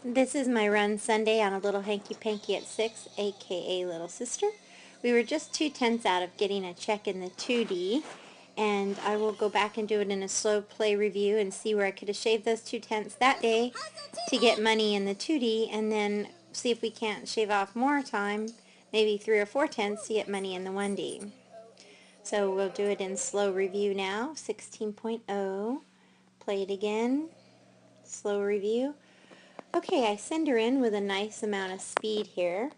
This is my run Sunday on a little hanky-panky at 6, aka Little Sister. We were just 2/10 out of getting a check in the 2D, and I will go back and do it in a slow play review and see where I could have shaved those 2/10 that day to get money in the 2D, and then see if we can't shave off more time, maybe 3 or 4/10 to get money in the 1D. So we'll do it in slow review now, 16.0. Play it again, slow review. Okay, I send her in with a nice amount of speed here.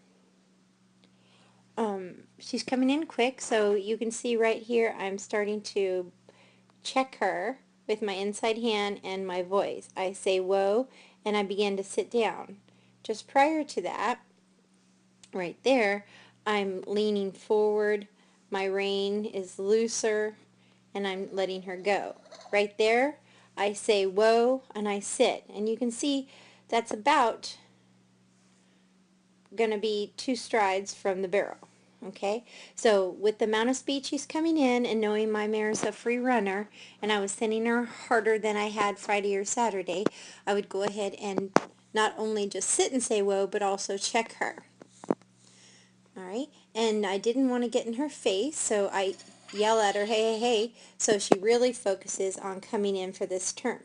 She's coming in quick, so you can see right here I'm starting to check her with my inside hand and my voice. I say whoa, and I begin to sit down. Just prior to that, right there, I'm leaning forward, my rein is looser, and I'm letting her go. Right there, I say whoa, and I sit. And you can see that's about going to be 2 strides from the barrel. Okay, so with the amount of speed she's coming in and knowing my mare is a free runner and I was sending her harder than I had Friday or Saturday, I would go ahead and not only just sit and say whoa, but also check her. Alright, and I didn't want to get in her face, so I yell at her, hey, hey, hey, so she really focuses on coming in for this turn.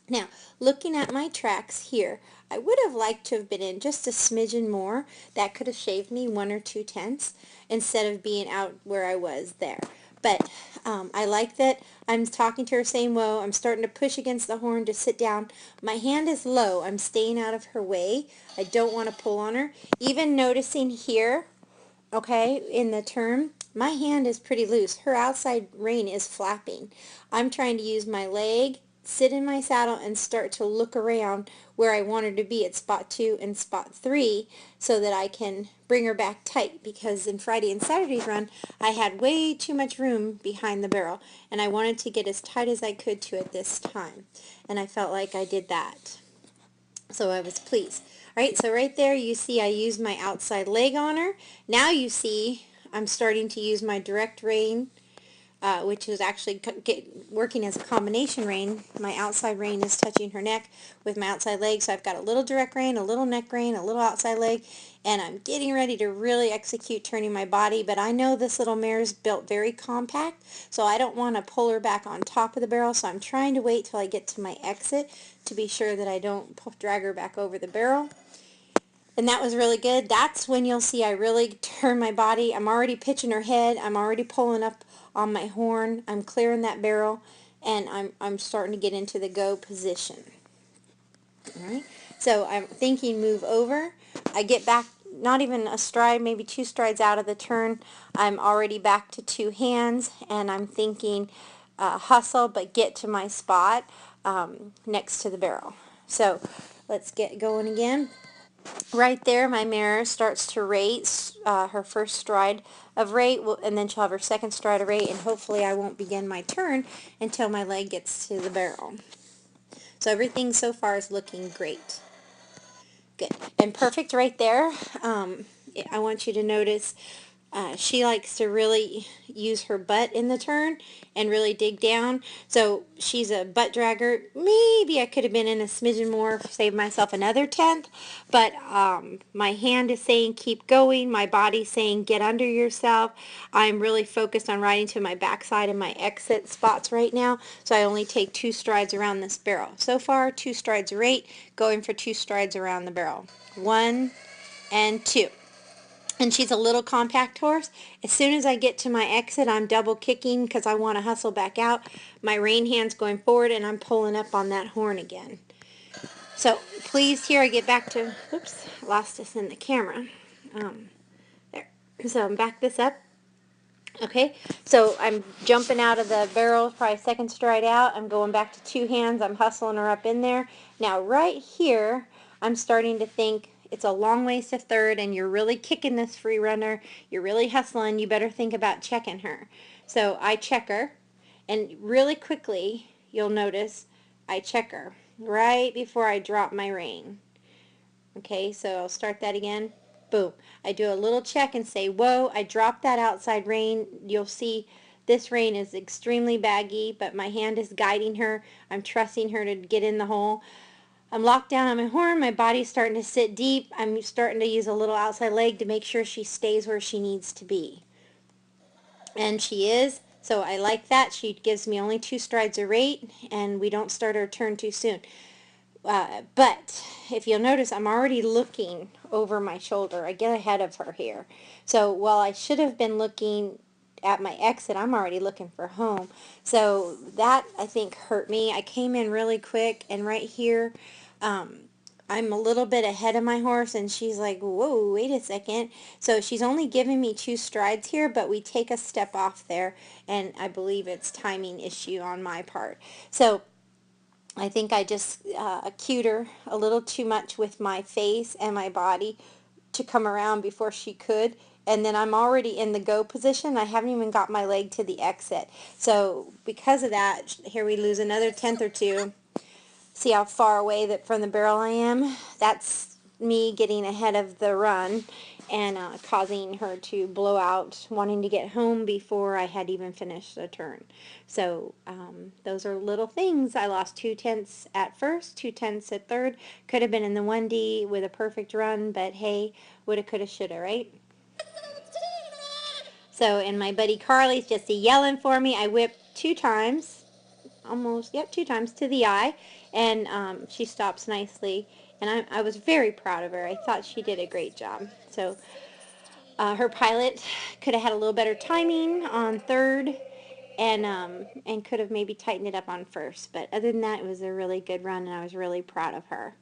Now, looking at my tracks here, I would have liked to have been in just a smidgen more. That could have shaved me 1 or 2/10 instead of being out where I was there. But I like that I'm talking to her saying whoa. I'm starting to push against the horn to sit down. My hand is low. I'm staying out of her way. I don't want to pull on her. Even noticing here, okay, in the turn, my hand is pretty loose. Her outside rein is flapping. I'm trying to use my leg, sit in my saddle, and start to look around where I want her to be at spot 2 and spot 3 so that I can bring her back tight, because in Friday and Saturday's run I had way too much room behind the barrel and I wanted to get as tight as I could to it this time, and I felt like I did that. So I was pleased. Alright, so right there you see I used my outside leg on her. Now you see I'm starting to use my direct rein, which is actually working as a combination rein. My outside rein is touching her neck with my outside leg, so I've got a little direct rein, a little neck rein, a little outside leg, and I'm getting ready to really execute turning my body, but I know this little mare is built very compact, so I don't want to pull her back on top of the barrel, so I'm trying to wait till I get to my exit to be sure that I don't drag her back over the barrel. And that was really good. That's when you'll see I really turn my body. I'm already pitching her head. I'm already pulling up on my horn. I'm clearing that barrel, and I'm starting to get into the go position. Alright, so I'm thinking move over. I get back not even a stride, maybe 2 strides out of the turn. I'm already back to 2 hands, and I'm thinking hustle, but get to my spot next to the barrel. So let's get going again. Right there, my mare starts to rate her first stride of rate, and then she'll have her second stride of rate, and hopefully I won't begin my turn until my leg gets to the barrel. So everything so far is looking great. Good. And perfect right there. I want you to notice she likes to really use her butt in the turn and really dig down. So she's a butt dragger. Maybe I could have been in a smidgen more, save myself another 10th. But my hand is saying keep going. My body's saying get under yourself. I'm really focused on riding to my backside and my exit spots right now. So I only take 2 strides around this barrel. So far, 2 strides are 8, going for 2 strides around the barrel. 1 and 2. And she's a little compact horse. As soon as I get to my exit, I'm double kicking because I want to hustle back out. My rein hand's going forward, and I'm pulling up on that horn again. So please, here I get back to, oops, lost this in the camera. There. So I'm back this up. Okay, so I'm jumping out of the barrel, probably 2nd stride out. I'm going back to 2 hands. I'm hustling her up in there. Now right here, I'm starting to think it's a long ways to 3rd, and you're really kicking this free runner. You're really hustling. You better think about checking her. So I check her, and really quickly, you'll notice I check her right before I drop my rein. Okay, so I'll start that again. Boom. I do a little check and say, whoa, I drop that outside rein. You'll see this rein is extremely baggy, but my hand is guiding her. I'm trusting her to get in the hole. I'm locked down on my horn. My body's starting to sit deep. I'm starting to use a little outside leg to make sure she stays where she needs to be. And she is. So I like that. She gives me only 2 strides a rate, and we don't start our turn too soon. But if you'll notice, I'm already looking over my shoulder. I get ahead of her here. So while I should have been looking at my exit, I'm already looking for home. So that, I think, hurt me. I came in really quick, and right here, I'm a little bit ahead of my horse, and she's like, whoa, wait a second. So she's only giving me 2 strides here, but we take a step off there, and I believe it's timing issue on my part. So I think I just cued her a little too much with my face and my body to come around before she could. And then I'm already in the go position. I haven't even got my leg to the exit. So because of that, here we lose another tenth or two. See how far away that from the barrel I am? That's me getting ahead of the run and causing her to blow out, wanting to get home before I had even finished the turn. So those are little things. I lost 2/10 at first, 2/10 at third. Could have been in the 1D with a perfect run, but hey, woulda, coulda, shoulda, right? So, and my buddy Carly's just yelling for me. I whipped 2 times, almost, yep, 2 times to the eye, and she stops nicely, and I was very proud of her. I thought she did a great job. So her pilot could have had a little better timing on third, and could have maybe tightened it up on first, but other than that, it was a really good run, and I was really proud of her.